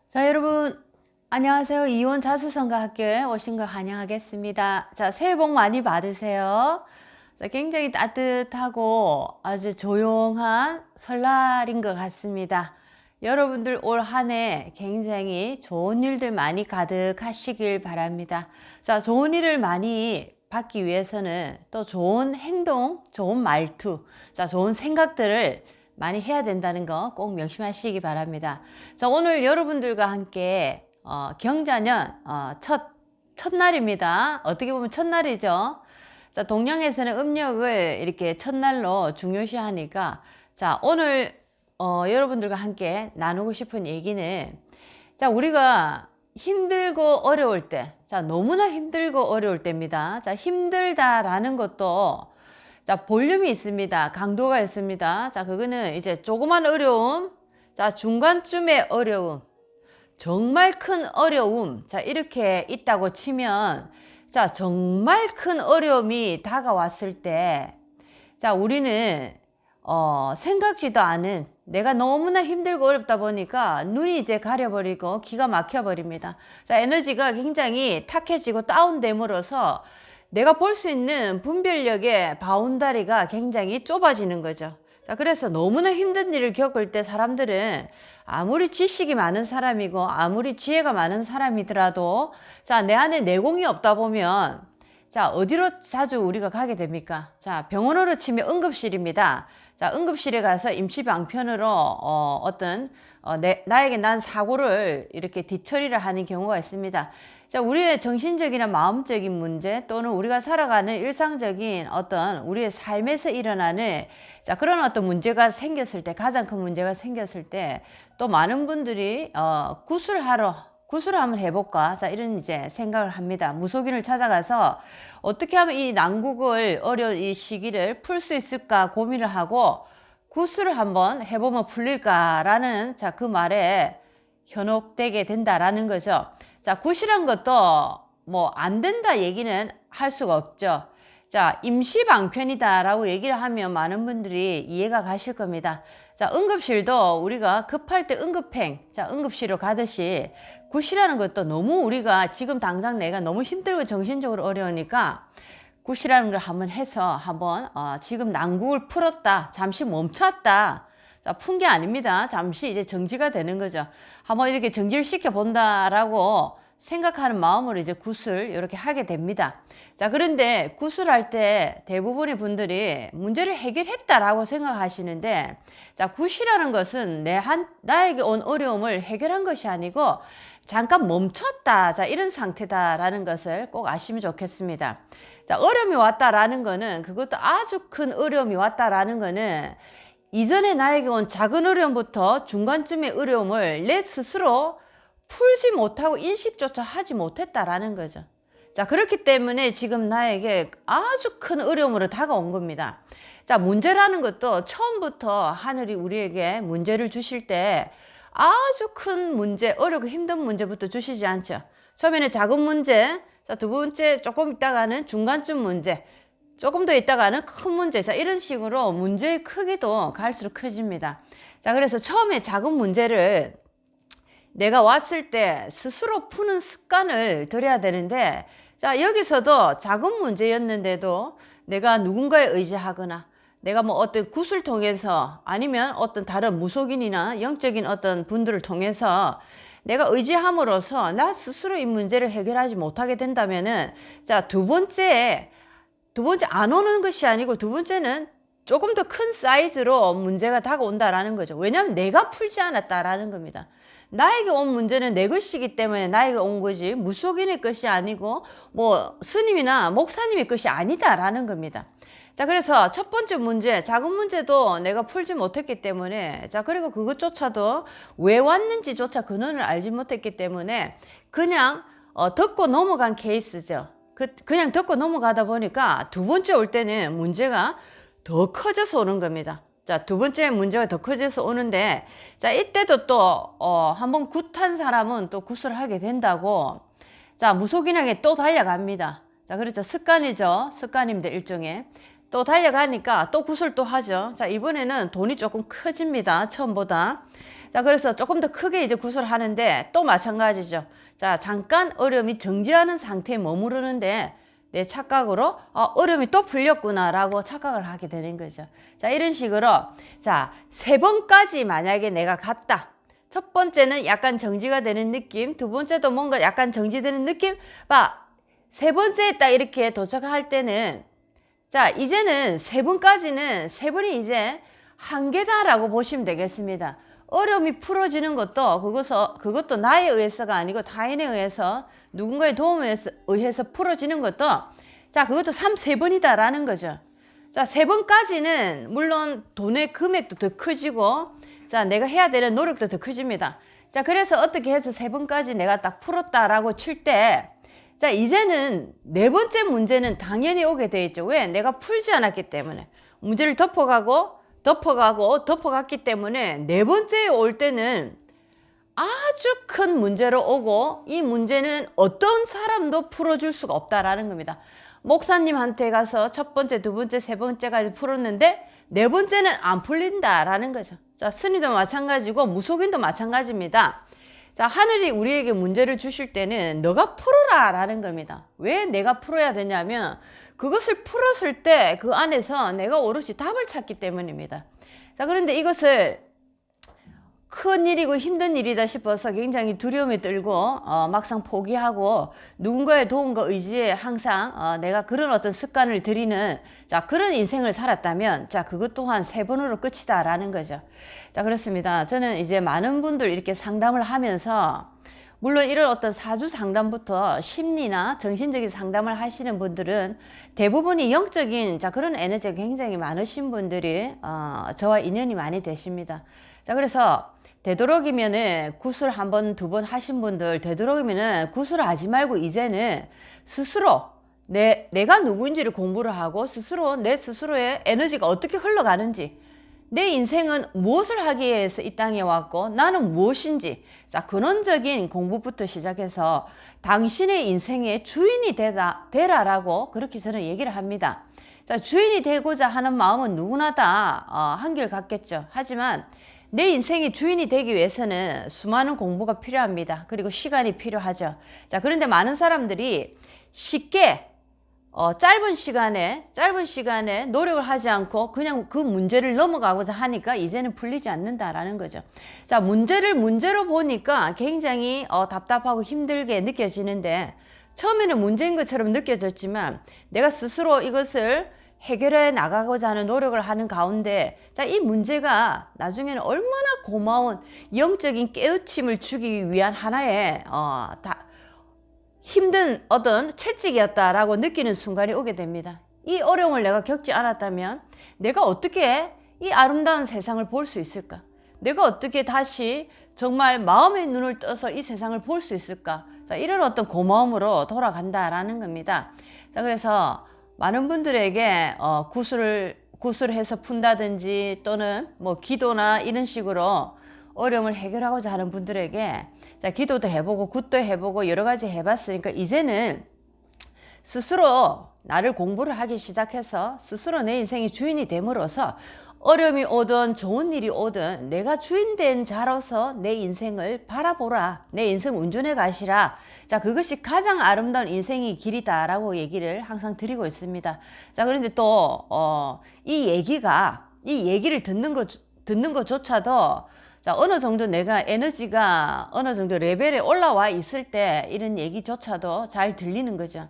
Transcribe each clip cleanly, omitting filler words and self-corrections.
자, 여러분 안녕하세요. 이온 자수성가 학교에 오신 거 환영하겠습니다. 자, 새해 복 많이 받으세요. 자, 굉장히 따뜻하고 아주 조용한 설날인 것 같습니다. 여러분들 올 한 해 굉장히 좋은 일들 많이 가득하시길 바랍니다. 자, 좋은 일을 많이 받기 위해서는 또 좋은 행동, 좋은 말투, 자, 좋은 생각들을 많이 해야 된다는 거 꼭 명심하시기 바랍니다. 자, 오늘 여러분들과 함께 경자년 첫날입니다. 어떻게 보면 첫날이죠. 자, 동양에서는 음력을 이렇게 첫날로 중요시하니까 자, 오늘 여러분들과 함께 나누고 싶은 얘기는 자, 우리가 힘들고 어려울 때, 자, 너무나 힘들고 어려울 때입니다. 자, 힘들다라는 것도 자, 볼륨이 있습니다. 강도가 있습니다. 자, 그거는 이제 조그만 어려움, 자, 중간쯤의 어려움, 정말 큰 어려움, 자, 이렇게 있다고 치면, 자, 정말 큰 어려움이 다가왔을 때, 자, 우리는, 생각지도 않은, 내가 너무나 힘들고 어렵다 보니까 눈이 이제 가려버리고 기가 막혀버립니다. 자, 에너지가 굉장히 탁해지고 다운됨으로써 내가 볼 수 있는 분별력의 바운다리가 굉장히 좁아지는 거죠. 자, 그래서 너무나 힘든 일을 겪을 때 사람들은 아무리 지식이 많은 사람이고 아무리 지혜가 많은 사람이더라도 자, 내 안에 내공이 없다 보면 자, 어디로 자주 우리가 가게 됩니까? 자, 병원으로 치면 응급실입니다. 자, 응급실에 가서 임시방편으로 나에게 난 사고를 이렇게 뒤처리를 하는 경우가 있습니다. 자, 우리의 정신적이나 마음적인 문제 또는 우리가 살아가는 일상적인 어떤 우리의 삶에서 일어나는 자, 그런 어떤 문제가 생겼을 때, 가장 큰 문제가 생겼을 때 또 많은 분들이 구술을 한번 해볼까? 자, 이런 이제 생각을 합니다. 무속인을 찾아가서 어떻게 하면 이 난국을 어려운 이 시기를 풀 수 있을까 고민을 하고 구술을 한번 해보면 풀릴까라는 자, 그 말에 현혹되게 된다라는 거죠. 자, 굿이란 것도 뭐 안 된다 얘기는 할 수가 없죠. 자, 임시방편이다 라고 얘기를 하면 많은 분들이 이해가 가실 겁니다. 자, 응급실도 우리가 급할 때 응급행, 자, 응급실로 가듯이 굿이라는 것도 너무 우리가 지금 당장 내가 너무 힘들고 정신적으로 어려우니까 굿이라는 걸 한번 해서 한번 지금 난국을 풀었다, 잠시 멈췄다. 자, 푼 게 아닙니다. 잠시 이제 정지가 되는 거죠. 한번 이렇게 정지를 시켜 본다라고 생각하는 마음으로 이제 굿을 이렇게 하게 됩니다. 자, 그런데 굿을 할 때 대부분의 분들이 문제를 해결했다라고 생각하시는데 자, 굿이라는 것은 나에게 온 어려움을 해결한 것이 아니고 잠깐 멈췄다. 자, 이런 상태다라는 것을 꼭 아시면 좋겠습니다. 자, 어려움이 왔다라는 거는 그것도 아주 큰 어려움이 왔다라는 거는 이전에 나에게 온 작은 어려움부터 중간쯤의 어려움을 내 스스로 풀지 못하고 인식조차 하지 못했다라는 거죠. 자, 그렇기 때문에 지금 나에게 아주 큰 어려움으로 다가온 겁니다. 자, 문제라는 것도 처음부터 하늘이 우리에게 문제를 주실 때 아주 큰 문제, 어렵고 힘든 문제부터 주시지 않죠. 처음에는 작은 문제, 자, 두 번째 조금 있다가는 중간쯤 문제, 조금 더 있다가는 큰 문제, 자, 이런 식으로 문제의 크기도 갈수록 커집니다. 자, 그래서 처음에 작은 문제를 내가 왔을 때 스스로 푸는 습관을 들여야 되는데 자, 여기서도 작은 문제였는데도 내가 누군가에 의지하거나 내가 뭐 어떤 굿을 통해서 아니면 어떤 다른 무속인이나 영적인 어떤 분들을 통해서 내가 의지함으로써 나 스스로 이 문제를 해결하지 못하게 된다면은 자, 두 번째 안 오는 것이 아니고 두 번째는 조금 더 큰 사이즈로 문제가 다가온다라는 거죠. 왜냐하면 내가 풀지 않았다라는 겁니다. 나에게 온 문제는 내 것이기 때문에 나에게 온 거지 무속인의 것이 아니고 뭐 스님이나 목사님의 것이 아니다라는 겁니다. 자, 그래서 첫 번째 문제, 작은 문제도 내가 풀지 못했기 때문에 자, 그리고 그것조차도 왜 왔는지조차 근원을 알지 못했기 때문에 그냥 듣고 넘어간 케이스죠. 그냥 듣고 넘어가다 보니까 두 번째 올 때는 문제가 더 커져서 오는 겁니다. 자, 두 번째 문제가 더 커져서 오는데 자, 이때도 또 한번 굿한 사람은 또 굿을 하게 된다고 자, 무속인에게 또 달려갑니다. 자, 그렇죠. 습관이죠. 습관입니다. 일종의 또 달려가니까 또 굿을 또 하죠. 자, 이번에는 돈이 조금 커집니다. 처음보다. 자, 그래서 조금 더 크게 이제 구슬을 하는데 또 마찬가지죠. 자, 잠깐 어려움이 정지하는 상태에 머무르는데 내 착각으로 어려움이 또 풀렸구나 라고 착각을 하게 되는 거죠. 자, 이런 식으로 자, 3번까지 만약에 내가 갔다. 첫 번째는 약간 정지가 되는 느낌, 두 번째도 뭔가 약간 정지되는 느낌. 세 번째에 딱 이렇게 도착할 때는 자, 이제는 3번까지는 3번이 이제 한계다라고 보시면 되겠습니다. 어려움이 풀어지는 것도 그것도 나에 의해서가 아니고 타인에 의해서 누군가의 도움에 의해서 풀어지는 것도 자, 그것도 3번이다라는 거죠. 자, 3번까지는 물론 돈의 금액도 더 커지고 자, 내가 해야 되는 노력도 더 커집니다. 자, 그래서 어떻게 해서 3번까지 내가 딱 풀었다라고 칠 때 자, 이제는 4번째 문제는 당연히 오게 돼 있죠. 왜? 내가 풀지 않았기 때문에. 문제를 덮어갔기 때문에 4번째에 올 때는 아주 큰 문제로 오고 이 문제는 어떤 사람도 풀어줄 수가 없다라는 겁니다. 목사님한테 가서 첫 번째, 두 번째, 세 번째까지 풀었는데 4번째는 안 풀린다라는 거죠. 자, 스님도 마찬가지고 무속인도 마찬가지입니다. 자, 하늘이 우리에게 문제를 주실 때는 너가 풀어라 라는 겁니다. 왜 내가 풀어야 되냐면 그것을 풀었을 때 그 안에서 내가 오롯이 답을 찾기 때문입니다. 자, 그런데 이것을 큰 일이고 힘든 일이다 싶어서 굉장히 두려움이 들고 막상 포기하고 누군가의 도움과 의지에 항상 내가 그런 어떤 습관을 들이는 자, 그런 인생을 살았다면 자, 그것 또한 3번으로 끝이다 라는 거죠. 자, 그렇습니다. 저는 이제 많은 분들 이렇게 상담을 하면서 물론 이런 어떤 사주 상담부터 심리나 정신적인 상담을 하시는 분들은 대부분이 영적인 자, 그런 에너지가 굉장히 많으신 분들이 저와 인연이 많이 되십니다. 자, 그래서 되도록이면은 구슬 한 번, 두 번 하신 분들 되도록이면은 구슬을 하지 말고 이제는 스스로 내가 누구인지를 공부를 하고 스스로 내 스스로의 에너지가 어떻게 흘러가는지 내 인생은 무엇을 하기 위해서 이 땅에 왔고 나는 무엇인지 자, 근원적인 공부부터 시작해서 당신의 인생의 주인이 되라라고 그렇게 저는 얘기를 합니다. 자, 주인이 되고자 하는 마음은 누구나 다 한결 같겠죠. 하지만 내 인생의 주인이 되기 위해서는 수많은 공부가 필요합니다. 그리고 시간이 필요하죠. 자, 그런데 많은 사람들이 쉽게 짧은 시간에 노력을 하지 않고 그냥 그 문제를 넘어가고자 하니까 이제는 풀리지 않는다라는 거죠. 자, 문제로 보니까 굉장히 답답하고 힘들게 느껴지는데 처음에는 문제인 것처럼 느껴졌지만 내가 스스로 이것을 해결해 나가고자 하는 노력을 하는 가운데 자, 이 문제가 나중에는 얼마나 고마운 영적인 깨우침을 주기 위한 하나의 힘든 어떤 채찍이었다라고 느끼는 순간이 오게 됩니다. 이 어려움을 내가 겪지 않았다면 내가 어떻게 이 아름다운 세상을 볼 수 있을까? 내가 어떻게 다시 정말 마음의 눈을 떠서 이 세상을 볼 수 있을까? 자, 이런 어떤 고마움으로 돌아간다라는 겁니다. 자, 그래서 많은 분들에게 구술해서 푼다든지 또는 뭐 기도나 이런 식으로 어려움을 해결하고자 하는 분들에게 자, 기도도 해보고 굿도 해보고 여러 가지 해봤으니까 이제는 스스로 나를 공부를 하기 시작해서 스스로 내 인생의 주인이 됨으로써 어려움이 오든 좋은 일이 오든 내가 주인된 자로서 내 인생을 바라보라. 내 인생 운전해 가시라. 자, 그것이 가장 아름다운 인생의 길이다 라고 얘기를 항상 드리고 있습니다. 자, 그런데 또 이 얘기를 듣는 것조차도 자, 어느 정도 내가 에너지가 어느 정도 레벨에 올라와 있을 때 이런 얘기조차도 잘 들리는 거죠.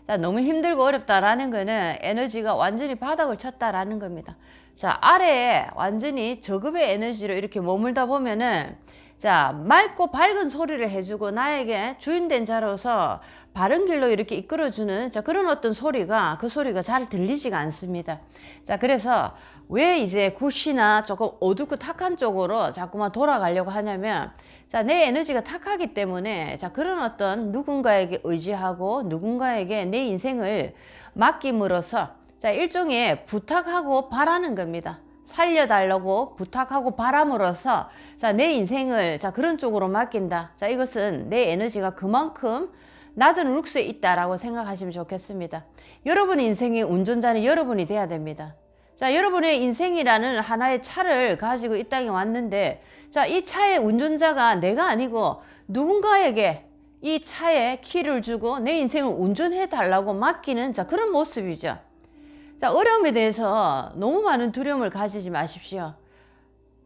자, 너무 힘들고 어렵다라는 거는 에너지가 완전히 바닥을 쳤다라는 겁니다. 자, 아래에 완전히 저급의 에너지로 이렇게 머물다 보면은 자, 맑고 밝은 소리를 해주고 나에게 주인된 자로서 바른 길로 이렇게 이끌어주는 자, 그런 어떤 소리가 그 소리가 잘 들리지가 않습니다. 자, 그래서 왜 이제 굿이나 조금 어둡고 탁한 쪽으로 자꾸만 돌아가려고 하냐면 자, 내 에너지가 탁하기 때문에 자, 그런 어떤 누군가에게 의지하고 누군가에게 내 인생을 맡김으로써 자, 일종의 부탁하고 바라는 겁니다. 살려달라고 부탁하고 바람으로써 자, 내 인생을 자, 그런 쪽으로 맡긴다. 자, 이것은 내 에너지가 그만큼 낮은 룩스에 있다라고 생각하시면 좋겠습니다. 여러분 인생의 운전자는 여러분이 돼야 됩니다. 자, 여러분의 인생이라는 하나의 차를 가지고 이 땅에 왔는데, 자, 이 차의 운전자가 내가 아니고 누군가에게 이 차에 키를 주고 내 인생을 운전해 달라고 맡기는, 자, 그런 모습이죠. 자, 어려움에 대해서 너무 많은 두려움을 가지지 마십시오.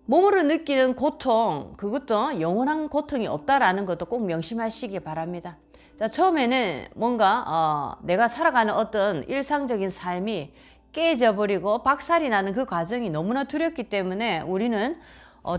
몸으로 느끼는 고통, 그것도 영원한 고통이 없다라는 것도 꼭 명심하시기 바랍니다. 자, 처음에는 뭔가 내가 살아가는 어떤 일상적인 삶이 깨져버리고 박살이 나는 그 과정이 너무나 두렵기 때문에 우리는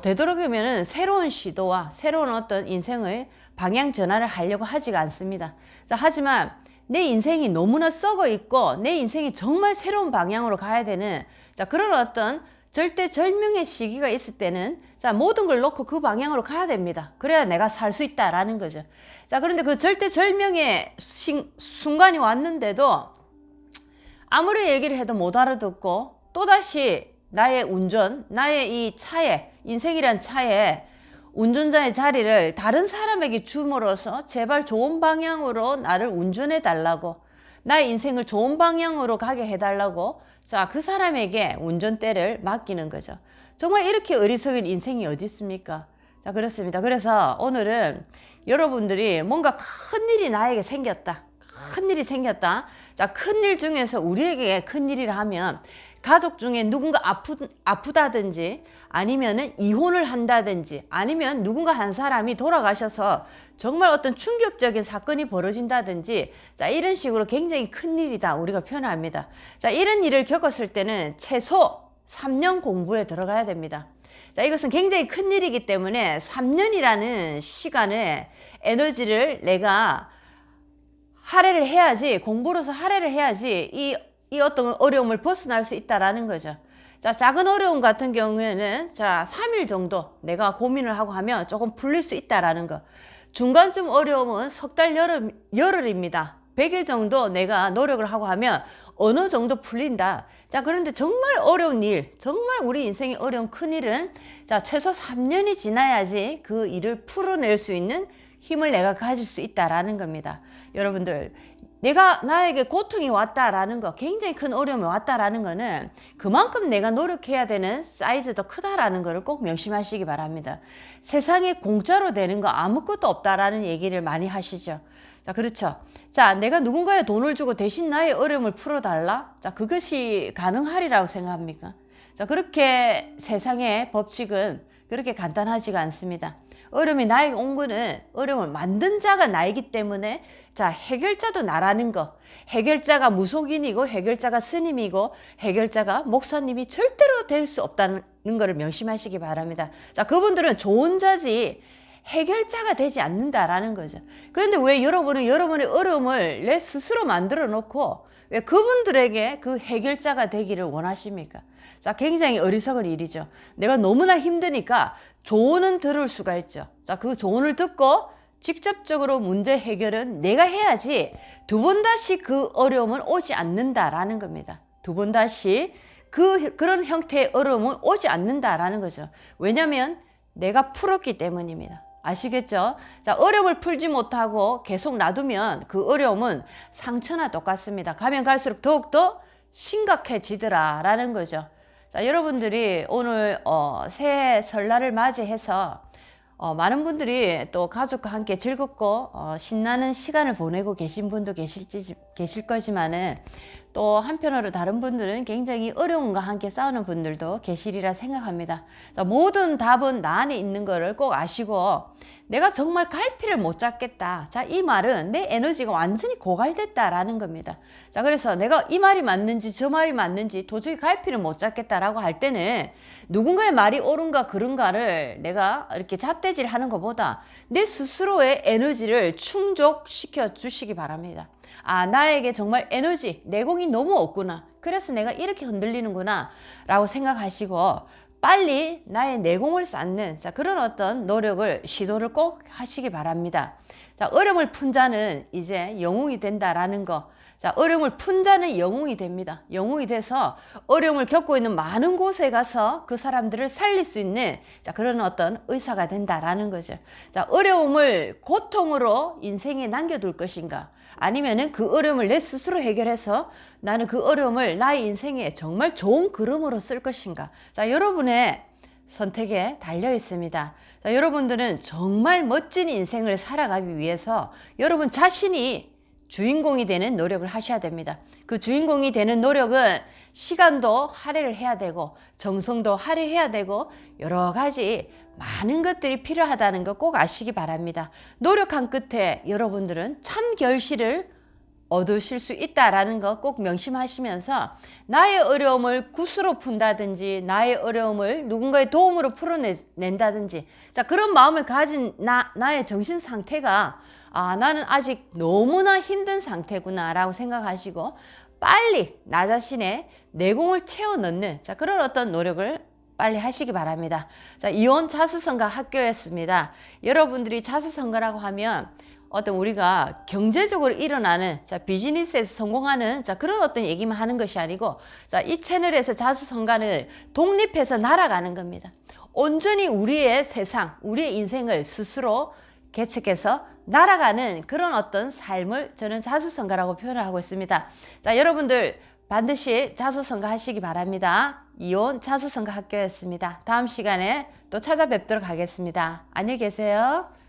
되도록이면 새로운 시도와 새로운 어떤 인생의 방향 전환을 하려고 하지가 않습니다. 자, 하지만 내 인생이 너무나 썩어 있고 내 인생이 정말 새로운 방향으로 가야 되는, 자, 그런 어떤 절대절명의 시기가 있을 때는, 자, 모든 걸 놓고 그 방향으로 가야 됩니다. 그래야 내가 살 수 있다라는 거죠. 자, 그런데 그 절대절명의 순간이 왔는데도 아무리 얘기를 해도 못 알아듣고 또다시 나의 운전, 나의 이 차에, 인생이란 차에 운전자의 자리를 다른 사람에게 줌으로써 제발 좋은 방향으로 나를 운전해 달라고, 나의 인생을 좋은 방향으로 가게 해달라고, 자, 그 사람에게 운전대를 맡기는 거죠. 정말 이렇게 어리석은 인생이 어디 있습니까? 자, 그렇습니다. 그래서 오늘은 여러분들이 뭔가 큰일이 나에게 생겼다. 큰일이 생겼다. 자, 큰일 중에서 우리에게 큰일이라 하면 가족 중에 누군가 아프다든지 아니면은 이혼을 한다든지 아니면 누군가 한 사람이 돌아가셔서 정말 어떤 충격적인 사건이 벌어진다든지, 자, 이런 식으로 굉장히 큰일이다 우리가 표현합니다. 자, 이런 일을 겪었을 때는 최소 3년 공부에 들어가야 됩니다. 자, 이것은 굉장히 큰일이기 때문에 3년이라는 시간에 에너지를 내가 할애를 해야지, 공부로서 할애를 해야지 이 어떤 어려움을 벗어날 수 있다라는 거죠. 자, 작은 어려움 같은 경우에는, 자, 3일 정도 내가 고민을 하고 하면 조금 풀릴 수 있다라는 거. 중간쯤 어려움은 석 달 열흘입니다. 100일 정도 내가 노력을 하고 하면 어느 정도 풀린다. 자, 그런데 정말 어려운 일, 정말 우리 인생이 어려운 큰일은, 자, 최소 3년이 지나야지 그 일을 풀어낼 수 있는 힘을 내가 가질 수 있다라는 겁니다. 여러분들, 나에게 고통이 왔다라는 거, 굉장히 큰 어려움이 왔다라는 거는 그만큼 내가 노력해야 되는 사이즈도 크다라는 거를 꼭 명심하시기 바랍니다. 세상에 공짜로 되는 거 아무것도 없다라는 얘기를 많이 하시죠. 자, 그렇죠. 자, 내가 누군가의 돈을 주고 대신 나의 어려움을 풀어달라? 자, 그것이 가능하리라고 생각합니까? 자, 그렇게 세상의 법칙은 그렇게 간단하지가 않습니다. 어려움이 나에게 온 거는 어려움을 만든 자가 나이기 때문에, 자, 해결자도 나라는 거, 해결자가 무속인이고 해결자가 스님이고 해결자가 목사님이 절대로 될 수 없다는 것을 명심하시기 바랍니다. 자, 그분들은 좋은 자지 해결자가 되지 않는다라는 거죠. 그런데 왜 여러분은 여러분의 어려움을 내 스스로 만들어 놓고 왜 그분들에게 그 해결자가 되기를 원하십니까? 자, 굉장히 어리석은 일이죠. 내가 너무나 힘드니까 조언은 들을 수가 있죠. 자, 그 조언을 듣고 직접적으로 문제 해결은 내가 해야지 두 번 다시 그 어려움은 오지 않는다라는 겁니다. 두 번 다시 그런 형태의 어려움은 오지 않는다라는 거죠. 왜냐하면 내가 풀었기 때문입니다. 아시겠죠? 자, 어려움을 풀지 못하고 계속 놔두면 그 어려움은 상처나 똑같습니다. 가면 갈수록 더욱더 심각해지더라라는 거죠. 자, 여러분들이 오늘 새해 설날을 맞이해서 많은 분들이 또 가족과 함께 즐겁고 신나는 시간을 보내고 계신 분도 계실 거지만은, 또 한편으로 다른 분들은 굉장히 어려움과 함께 싸우는 분들도 계시리라 생각합니다. 자, 모든 답은 나 안에 있는 거를 꼭 아시고, 내가 정말 갈피를 못 잡겠다. 자, 이 말은 내 에너지가 완전히 고갈됐다라는 겁니다. 자, 그래서 내가 이 말이 맞는지 저 말이 맞는지 도저히 갈피를 못 잡겠다라고 할 때는 누군가의 말이 옳은가 그른가를 내가 이렇게 잣대질 하는 것보다 내 스스로의 에너지를 충족시켜 주시기 바랍니다. 아, 나에게 정말 에너지, 내공이 너무 없구나. 그래서 내가 이렇게 흔들리는구나 라고 생각하시고 빨리 나의 내공을 쌓는, 자, 그런 어떤 노력을, 시도를 꼭 하시기 바랍니다. 자, 어려움을 푼 자는 이제 영웅이 된다라는 거. 자, 어려움을 푼 자는 영웅이 됩니다. 영웅이 돼서 어려움을 겪고 있는 많은 곳에 가서 그 사람들을 살릴 수 있는 자, 그런 어떤 의사가 된다라는 거죠. 자, 어려움을 고통으로 인생에 남겨둘 것인가? 아니면은 그 어려움을 내 스스로 해결해서 나는 그 어려움을 나의 인생에 정말 좋은 그림으로 쓸 것인가? 자, 여러분의 선택에 달려 있습니다. 자, 여러분들은 정말 멋진 인생을 살아가기 위해서 여러분 자신이 주인공이 되는 노력을 하셔야 됩니다. 그 주인공이 되는 노력은 시간도 할애를 해야 되고 정성도 할애해야 되고 여러 가지 많은 것들이 필요하다는 거 꼭 아시기 바랍니다. 노력한 끝에 여러분들은 참 결실을 얻으실 수 있다라는 거 꼭 명심하시면서 나의 어려움을 굿으로 푼다든지 나의 어려움을 누군가의 도움으로 풀어낸다든지 자, 그런 마음을 가진 나의 정신 상태가 나는 아직 너무나 힘든 상태구나 라고 생각하시고 빨리 나 자신의 내공을 채워 넣는 자, 그런 어떤 노력을 빨리 하시기 바랍니다. 자, 이혼 자수성가 학교였습니다. 여러분들이 자수성가라고 하면 어떤 우리가 경제적으로 일어나는 자, 비즈니스에서 성공하는 자, 그런 어떤 얘기만 하는 것이 아니고 자, 이 채널에서 자수성가는 독립해서 날아가는 겁니다. 온전히 우리의 세상, 우리의 인생을 스스로 개척해서 날아가는 그런 어떤 삶을 저는 자수성가라고 표현을 하고 있습니다. 자, 여러분들 반드시 자수성가 하시기 바랍니다. 이혼 자수성가 학교였습니다. 다음 시간에 또 찾아뵙도록 하겠습니다. 안녕히 계세요.